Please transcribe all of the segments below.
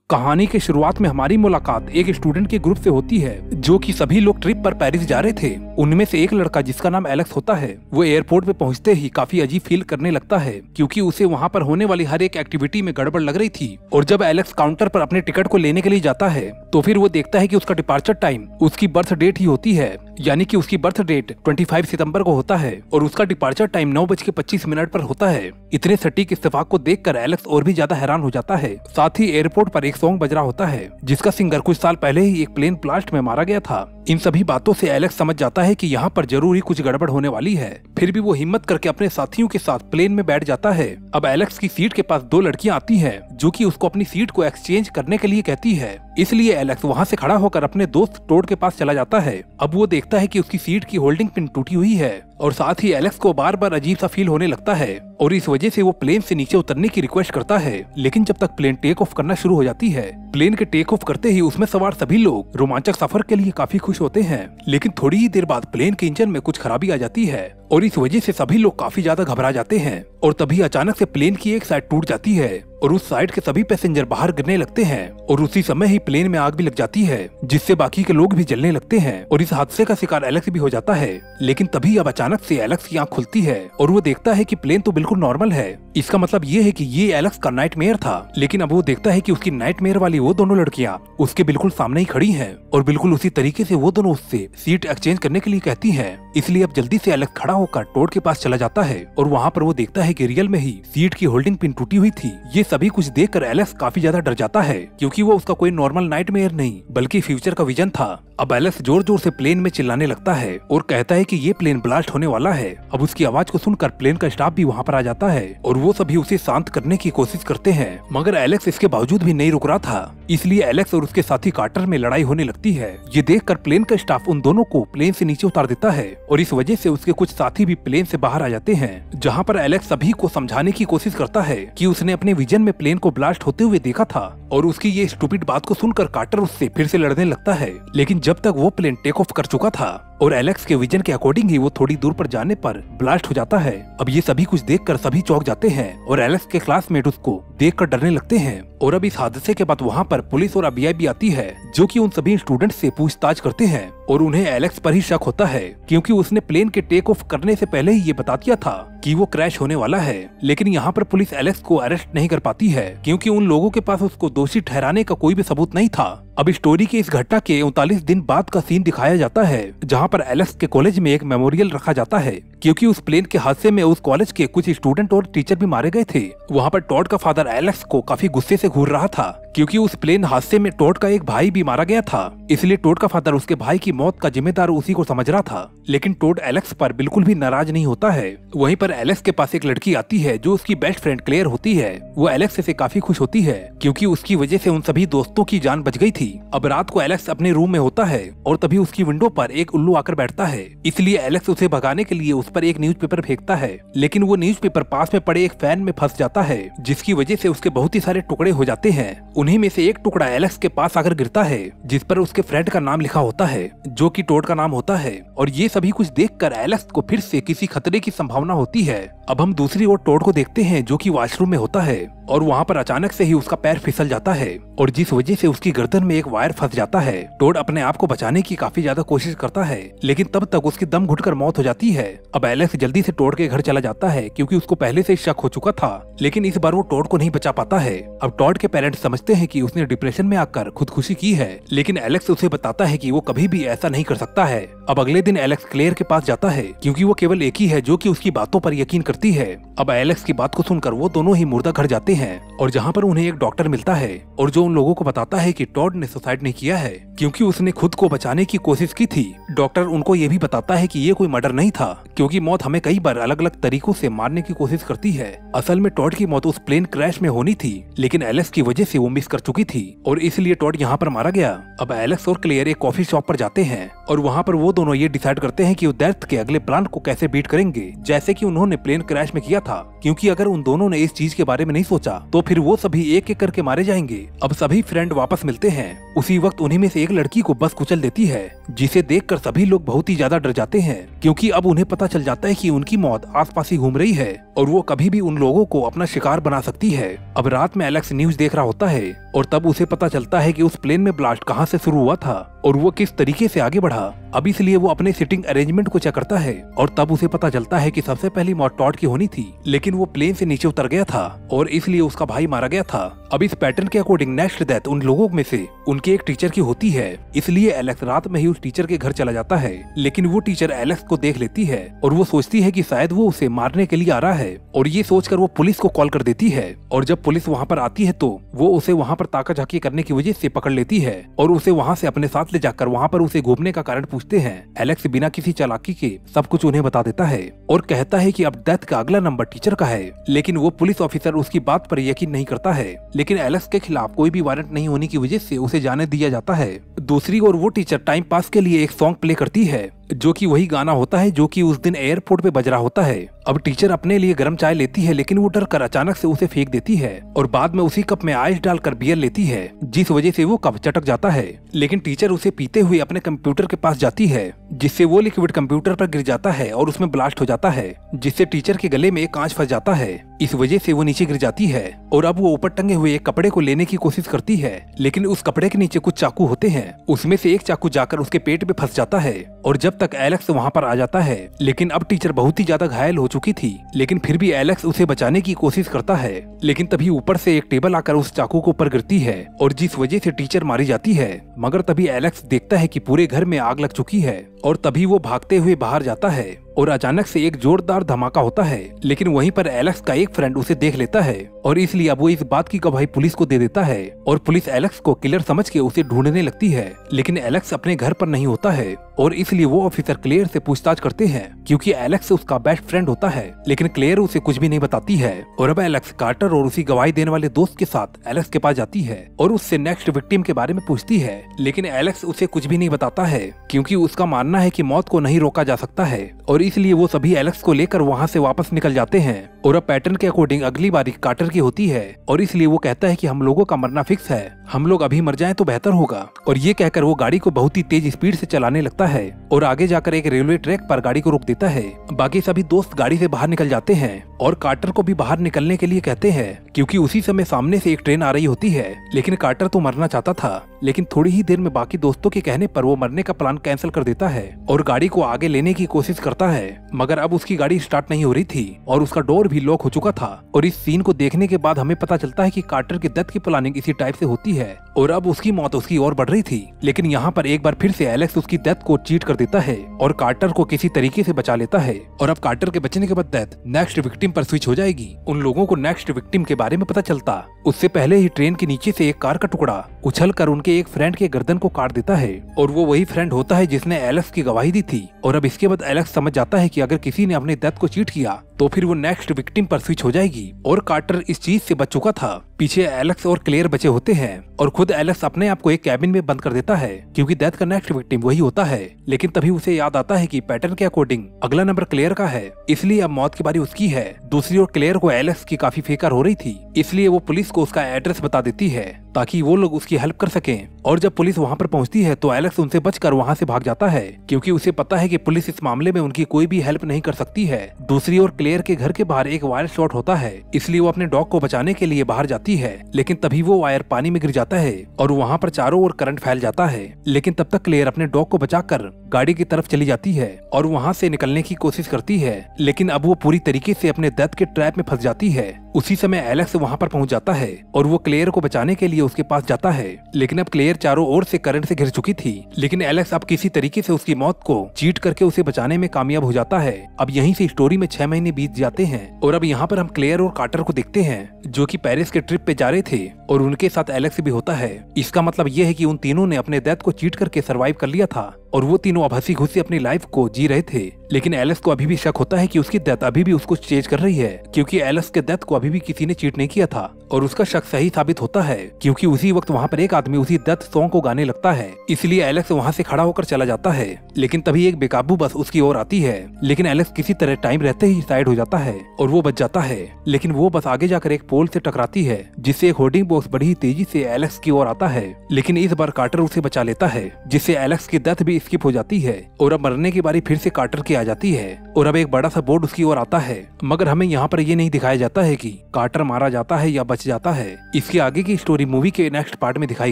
कहानी के शुरुआत में हमारी मुलाकात एक स्टूडेंट के ग्रुप से होती है जो कि सभी लोग ट्रिप पर पेरिस जा रहे थे। उनमें से एक लड़का जिसका नाम एलेक्स होता है वो एयरपोर्ट पे पहुंचते ही काफी अजीब फील करने लगता है क्योंकि उसे वहां पर होने वाली हर एक एक्टिविटी में गड़बड़ लग रही थी। और जब एलेक्स काउंटर पर अपने टिकट को लेने के लिए जाता है तो फिर वो देखता है कि उसका डिपार्चर टाइम उसकी बर्थ डेट ही होती है, यानी कि उसकी बर्थ डेट 25 सितंबर को होता है और उसका डिपार्चर टाइम 9:25 पर होता है। इतने सटीक इत्तेफाक को देखकर एलेक्स और भी ज्यादा हैरान हो जाता है। साथ ही एयरपोर्ट पर एक सॉन्ग बज रहा होता है जिसका सिंगर कुछ साल पहले ही एक प्लेन ब्लास्ट में मारा गया था। इन सभी बातों से एलेक्स समझ जाता है कि यहाँ पर जरूर ही कुछ गड़बड़ होने वाली है। फिर भी वो हिम्मत करके अपने साथियों के साथ प्लेन में बैठ जाता है। अब एलेक्स की सीट के पास दो लड़कियां आती हैं जो कि उसको अपनी सीट को एक्सचेंज करने के लिए कहती है, इसलिए एलेक्स वहाँ से खड़ा होकर अपने दोस्त टोड के पास चला जाता है। अब वो देखता है कि उसकी सीट की होल्डिंग पिन टूटी हुई है और साथ ही एलेक्स को बार बार अजीब सा फील होने लगता है और इस वजह से वो प्लेन से नीचे उतरने की रिक्वेस्ट करता है। लेकिन जब तक प्लेन टेक ऑफ करना शुरू हो जाती है, प्लेन के टेक ऑफ करते ही उसमें सवार सभी लोग रोमांचक सफर के लिए काफी खुश होते हैं। लेकिन थोड़ी ही देर बाद प्लेन के इंजन में कुछ खराबी आ जाती है और इस वजह से सभी लोग काफी ज्यादा घबरा जाते हैं। और तभी अचानक से प्लेन की एक साइड टूट जाती है और उस साइड के सभी पैसेंजर बाहर गिरने लगते हैं और उसी समय ही प्लेन में आग भी लग जाती है जिससे बाकी के लोग भी जलने लगते हैं और इस हादसे का शिकार एलेक्स भी हो जाता है। लेकिन तभी अब अचानक से एलेक्स की आंख खुलती है और वो देखता है कि प्लेन तो बिल्कुल नॉर्मल है। इसका मतलब ये है कि ये एलेक्स का नाइटमेयर था। लेकिन अब वो देखता है कि उसकी नाइटमेयर वाली वो दोनों लड़कियां उसके बिल्कुल सामने ही खड़ी हैं और बिल्कुल उसी तरीके से वो दोनों उससे सीट एक्सचेंज करने के लिए कहती हैं। इसलिए अब जल्दी से एलेक्स खड़ा होकर टोड के पास चला जाता है और वहाँ पर वो देखता है कि रियल में ही सीट की होल्डिंग पिन टूटी हुई थी। ये सभी कुछ देखकर एलेक्स काफी ज्यादा डर जाता है क्योंकि वो उसका कोई नॉर्मल नाइटमेयर नहीं बल्कि फ्यूचर का विजन था। अब एलेक्स जोर जोर से प्लेन में चिल्लाने लगता है और कहता है कि ये प्लेन ब्लास्ट होने वाला है। अब उसकी आवाज को सुनकर प्लेन का स्टाफ भी वहाँ पर आ जाता है और वो सभी उसे शांत करने की कोशिश करते हैं, मगर एलेक्स इसके बावजूद भी नहीं रुक रहा था। इसलिए एलेक्स और उसके साथी कार्टर में लड़ाई होने लगती है। ये देखकर प्लेन का स्टाफ उन दोनों को प्लेन से नीचे उतार देता है और इस वजह से उसके कुछ साथी भी प्लेन से बाहर आ जाते हैं, जहाँ पर एलेक्स सभी को समझाने की कोशिश करता है कि उसने अपने विजन में प्लेन को ब्लास्ट होते हुए देखा था। और उसकी ये स्टूपिड बात को सुनकर कार्टर उससे फिर से लड़ने लगता है। लेकिन जब तक वो प्लेन टेक ऑफ कर चुका था और एलेक्स के विजन के अकॉर्डिंग ही वो थोड़ी दूर पर जाने पर ब्लास्ट हो जाता है। अब ये सभी कुछ देखकर सभी चौंक जाते हैं और एलेक्स के क्लासमेट उसको देखकर डरने लगते हैं। और अब इस हादसे के बाद वहाँ पर पुलिस और FBI भी आती है जो कि उन सभी स्टूडेंट्स से पूछताछ करते हैं और उन्हें एलेक्स पर ही शक होता है क्योंकि उसने प्लेन के टेक ऑफ करने से पहले ही ये बता दिया था कि वो क्रैश होने वाला है। लेकिन यहाँ पर पुलिस एलेक्स को अरेस्ट नहीं कर पाती है क्योंकि उन लोगों के पास उसको दोषी ठहराने का कोई भी सबूत नहीं था। अब स्टोरी के इस घटना के 39 दिन बाद का सीन दिखाया जाता है जहाँ पर एलेक्स के कॉलेज में एक मेमोरियल रखा जाता है क्योंकि उस प्लेन के हादसे में उस कॉलेज के कुछ स्टूडेंट और टीचर भी मारे गए थे। वहाँ पर टॉड का फादर एलेक्स को काफी गुस्से से घूर रहा था क्योंकि उस प्लेन हादसे में टॉड का एक भाई भी मारा गया था, इसलिए टॉड का फादर उसके भाई की मौत का जिम्मेदार उसी को समझ रहा था। लेकिन टॉड एलेक्स पर बिल्कुल भी नाराज नहीं होता है। वहीं पर एलेक्स के पास एक लड़की आती है जो उसकी बेस्ट फ्रेंड क्लेयर होती है। वो एलेक्स से काफी खुश होती है क्योंकि उसकी वजह से उन सभी दोस्तों की जान बच गई थी। अब रात को एलेक्स अपने रूम में होता है और तभी उसकी विंडो पर एक उल्लू आकर बैठता है, इसलिए एलेक्स उसे भगाने के लिए उस पर एक न्यूज़पेपर फेंकता है। लेकिन वो न्यूज़पेपर पास में पड़े एक फैन में फंस जाता है जिसकी वजह से उसके बहुत ही सारे टुकड़े हो जाते हैं। उन्हीं में से एक टुकड़ा एलेक्स के पास आकर गिरता है जिस पर उसके फ्रेंड का नाम लिखा होता है जो कि टॉड का नाम होता है। और ये सभी कुछ देखकर एलेक्स को फिर से किसी खतरे की संभावना होती है। अब हम दूसरी ओर टॉड को देखते हैं जो कि वॉशरूम में होता है और वहाँ पर अचानक से ही उसका पैर फिसल जाता है और जिस वजह से उसकी गर्दन में एक वायर फंस जाता है। टॉड अपने आप को बचाने की काफी ज्यादा कोशिश करता है लेकिन तब तक उसकी दम घुटकर मौत हो जाती है। अब एलेक्स जल्दी से टॉड के घर चला जाता है क्योंकि उसको पहले से शक हो चुका था, लेकिन इस बार वो टॉड को नहीं बचा पाता है। अब टॉड के पेरेंट्स समझते हैं कि उसने डिप्रेशन में आकर खुदकुशी की है, लेकिन एलेक्स उसे बताता है कि वो कभी भी ऐसा नहीं कर सकता है। अब अगले दिन एलेक्स क्लेयर के पास जाता है क्योंकि वो केवल एक ही है जो कि उसकी बातों पर यकीन करती है। अब एलेक्स की बात को सुनकर वो दोनों ही मुर्दा घर जाते हैं और जहाँ पर उन्हें एक डॉक्टर मिलता है और जो उन लोगों को बताता है कि टॉड ने सुसाइड नहीं किया है क्योंकि उसने खुद को बचाने की कोशिश की थी। डॉक्टर उनको ये भी बताता है कि ये कोई मर्डर नहीं था क्योंकि मौत हमें कई बार अलग अलग तरीकों से मारने की कोशिश करती है। असल में टॉड की मौत उस प्लेन क्रैश में होनी थी लेकिन एलेक्स की वजह से वो मिस कर चुकी थी और इसलिए टॉड यहाँ पर मारा गया। अब एलेक्स और क्लेयर एक कॉफी शॉप पर जाते हैं और वहाँ पर वो दोनों ये डिसाइड करते हैं कि वो डेथ के अगले प्लान को कैसे बीट करेंगे जैसे कि उन्होंने प्लेन क्रैश में किया था, क्योंकि अगर उन दोनों ने इस चीज के बारे में नहीं सोचा तो फिर वो सभी एक एक करके मारे जाएंगे। अब सभी फ्रेंड वापस मिलते हैं। उसी वक्त उन्हीं में से एक लड़की को बस कुचल देती है जिसे देखकर सभी लोग बहुत ही ज्यादा डर जाते हैं क्योंकि अब उन्हें पता चल जाता है कि उनकी मौत आसपास ही घूम रही है और वो कभी भी उन लोगों को अपना शिकार बना सकती है। अब रात में एलेक्स न्यूज देख रहा होता है है और तब उसे पता चलता है कि उस प्लेन में ब्लास्ट कहाँ से शुरू हुआ था और वो किस तरीके से आगे बढ़ा। अब इसलिए वो अपने सिटिंग अरेंजमेंट को चेक करता है और तब उसे पता चलता है कि सबसे पहली मौत टॉड की होनी थी, लेकिन वो प्लेन से नीचे उतर गया था और इसलिए उसका भाई मारा गया था। अब इस पैटर्न के अकॉर्डिंग नेक्स्ट डेथ उन लोगों में से उनके एक टीचर की होती है, इसलिए एलेक्स रात में ही उस टीचर के घर चला जाता है। लेकिन वो टीचर एलेक्स को देख लेती है और वो सोचती है कि शायद वो उसे मारने के लिए आ रहा है और ये सोचकर वो पुलिस को कॉल कर देती है। और जब पुलिस वहाँ पर आती है तो वो उसे वहाँ पर ताका झाकी करने की वजह से पकड़ लेती है और उसे वहाँ से अपने साथ ले जाकर वहाँ पर उसे घूमने का कारण पूछते हैं। एलेक्स बिना किसी चालाकी के सब कुछ उन्हें बता देता है और कहता है कि अब डेथ का अगला नंबर टीचर का है, लेकिन वो पुलिस ऑफिसर उसकी बात पर यकीन नहीं करता है। लेकिन एलेक्स के खिलाफ कोई भी वारंट नहीं होने की वजह से उसे जाने दिया जाता है। दूसरी ओर वो टीचर टाइम पास के लिए एक सॉन्ग प्ले करती है जो कि वही गाना होता है जो कि उस दिन एयरपोर्ट पे बज रहा होता है। अब टीचर अपने लिए गर्म चाय लेती है, लेकिन वो डर कर अचानक से उसे फेंक देती है और बाद में उसी कप में आइस डालकर बियर लेती है, जिस वजह से वो कप चटक जाता है। लेकिन टीचर उसे पीते हुए अपने कंप्यूटर के पास जाती है, जिससे वो लिक्विड कंप्यूटर पर गिर जाता है और उसमें ब्लास्ट हो जाता है, जिससे टीचर के गले में एक कांच फंस जाता है। इस वजह से वो नीचे गिर जाती है और अब वो ऊपर टंगे हुए एक कपड़े को लेने की कोशिश करती है, लेकिन उस कपड़े के नीचे कुछ चाकू होते हैं। उसमें से एक चाकू जाकर उसके पेट में फंस जाता है और जब तक एलेक्स वहाँ पर आ जाता है, लेकिन अब टीचर बहुत ही ज्यादा घायल हो चुकी थी, लेकिन फिर भी एलेक्स उसे बचाने की कोशिश करता है। लेकिन तभी ऊपर से एक टेबल आकर उस चाकू को ऊपर गिरती है और जिस वजह से टीचर मारी जाती है। मगर तभी एलेक्स देखता है कि पूरे घर में आग लग चुकी है और तभी वो भागते हुए बाहर जाता है और अचानक से एक जोरदार धमाका होता है। लेकिन वहीं पर एलेक्स का एक फ्रेंड उसे देख लेता है और इसलिए अब वो इस बात की गवाही पुलिस को दे देता है और पुलिस एलेक्स को किलर समझ के उसे ढूंढने लगती है। लेकिन एलेक्स अपने घर पर नहीं होता है और इसलिए वो ऑफिसर क्लेयर से पूछताछ करते हैं, क्योंकि एलेक्स उसका बेस्ट फ्रेंड होता है। लेकिन क्लेयर उसे कुछ भी नहीं बताती है और अब एलेक्स कार्टर और उसी गवाही देने वाले दोस्त के साथ एलेक्स के पास जाती है और उससे नेक्स्ट विक्टिम के बारे में पूछती है। लेकिन एलेक्स उसे कुछ भी नहीं बताता है, क्योंकि उसका मानना है कि मौत को नहीं रोका जा सकता है और इसलिए वो सभी एलेक्स को लेकर वहाँ से वापस निकल जाते हैं। और अब पैटर्न के अकॉर्डिंग अगली बारी कार्टर की होती है और इसलिए वो कहता है कि हम लोगों का मरना फिक्स है, हम लोग अभी मर जाएं तो बेहतर होगा। और ये कहकर वो गाड़ी को बहुत ही तेज स्पीड से चलाने लगता है और आगे जाकर एक रेलवे ट्रैक पर गाड़ी को रोक देता है। बाकी सभी दोस्त गाड़ी से बाहर निकल जाते हैं और कार्टर को भी बाहर निकलने के लिए कहते हैं, क्योंकि उसी समय सामने से एक ट्रेन आ रही होती है। लेकिन कार्टर तो मरना चाहता था, लेकिन थोड़ी ही देर में बाकी दोस्तों के कहने पर वो मरने का प्लान कैंसिल कर देता है और गाड़ी को आगे लेने की कोशिश करता है। मगर अब उसकी गाड़ी स्टार्ट नहीं हो रही थी और उसका डोर भी लॉक हो चुका था। और इस सीन को देखने के बाद हमें पता चलता है कि कार्टर की डेथ की प्लानिंग इसी टाइप से होती है और अब उसकी मौत उसकी ओर बढ़ रही थी। लेकिन यहाँ पर एक बार फिर से एलेक्स उसकी डेथ को चीट कर देता है और कार्टर को किसी तरीके से बचा लेता है। और अब कार्टर के बचने के बाद डेथ नेक्स्ट विक्टिम पर स्विच हो जाएगी। उन लोगों को नेक्स्ट विक्टिम के बारे में पता चलता उससे पहले ही ट्रेन के नीचे से एक कार का टुकड़ा उछल कर उनके एक फ्रेंड के गर्दन को काट देता है और वो वही फ्रेंड होता है जिसने एलेक्स की गवाही दी थी। और अब इसके बाद एलेक्स समझ जाता है कि अगर किसी ने अपने डेथ को चीट किया तो फिर वो नेक्स्ट विक्टिम पर स्विच हो जाएगी और कार्टर इस चीज से बच चुका था। पीछे एलेक्स और क्लेयर बचे होते हैं और खुद एलेक्स अपने आप को एक कैबिन में बंद कर देता है, क्योंकि डेथ का नेक्स्ट विक्टिम वही होता है। लेकिन तभी उसे याद आता है कि पैटर्न के अकॉर्डिंग अगला नंबर क्लेयर का है, इसलिए अब मौत की बारी उसकी है। दूसरी ओर क्लेयर को एलेक्स की काफी फिक्र हो रही थी, इसलिए वो पुलिस को उसका एड्रेस बता देती है ताकि वो लोग उसकी हेल्प कर सकें। और जब पुलिस वहाँ पर पहुँचती है तो एलेक्स उनसे बचकर वहाँ से भाग जाता है, क्योंकि उसे पता है कि पुलिस इस मामले में उनकी कोई भी हेल्प नहीं कर सकती है। दूसरी ओर क्लेयर के घर के बाहर एक वायर शॉर्ट होता है, इसलिए वो अपने डॉग को बचाने के लिए बाहर जाती है। लेकिन तभी वो वायर पानी में गिर जाता है और वहाँ पर चारों ओर करंट फैल जाता है। लेकिन तब तक क्लेयर अपने डॉग को बचाकर गाड़ी की तरफ चली जाती है और वहाँ से निकलने की कोशिश करती है, लेकिन अब वो पूरी तरीके से अपने डेथ के ट्रैप में फंस जाती है। उसी समय एलेक्स वहाँ पर पहुँच जाता है और वो क्लेयर को बचाने के लिए उसके पास जाता है। लेकिन अब क्लेयर चारों ओर से करंट से घिर चुकी थी, लेकिन एलेक्स अब किसी तरीके से उसकी मौत को चीट करके उसे बचाने में कामयाब हो जाता है। अब यहीं से स्टोरी में 6 महीने बीत जाते हैं और अब यहाँ पर हम क्लेयर और कार्टर को देखते हैं जो कि पेरिस के ट्रिप पे जा रहे थे और उनके साथ एलेक्स भी होता है। इसका मतलब ये है कि उन तीनों ने अपने डेथ को चीट करके सरवाइव कर लिया था और वो तीनों अब हंसी खुशी अपनी लाइफ को जी रहे थे। लेकिन एलेक्स को अभी भी शक होता है कि उसकी डेथ अभी भी उसको चेज कर रही है, क्योंकि एलेक्स के डेथ को अभी भी किसी ने चीट नहीं किया था। और उसका शक सही साबित होता है, क्योंकि उसी वक्त वहाँ पर एक आदमी उसी डेथ सॉन्ग को गाने लगता है। इसलिए एलेक्स वहाँ से खड़ा होकर चला जाता है, लेकिन तभी एक बेकाबू बस उसकी ओर आती है। लेकिन एलेक्स किसी तरह टाइम रहते ही साइड हो जाता है और वो बच जाता है। लेकिन वो बस आगे जाकर एक पोल से टकराती है, जिससे एक होर्डिंग बॉक्स बड़ी ही तेजी से एलेक्स की ओर आता है। लेकिन इस बार कार्टर उसे बचा लेता है, जिससे एलेक्स की डेथ भी स्किप हो जाती है और अब मरने की बारी फिर से कार्टर की आ जाती है और अब एक बड़ा सा बोर्ड उसकी ओर आता है, मगर हमें यहाँ पर ये नहीं दिखाया जाता है कि कार्टर मारा जाता है या बच जाता है। इसके आगे की स्टोरी मूवी के नेक्स्ट पार्ट में दिखाई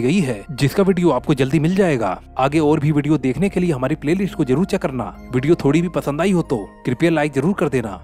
गई है, जिसका वीडियो आपको जल्दी मिल जाएगा। आगे और भी वीडियो देखने के लिए हमारी प्लेलिस्ट को जरूर चेक करना। वीडियो थोड़ी भी पसंद आई हो तो कृपया लाइक जरूर कर देना।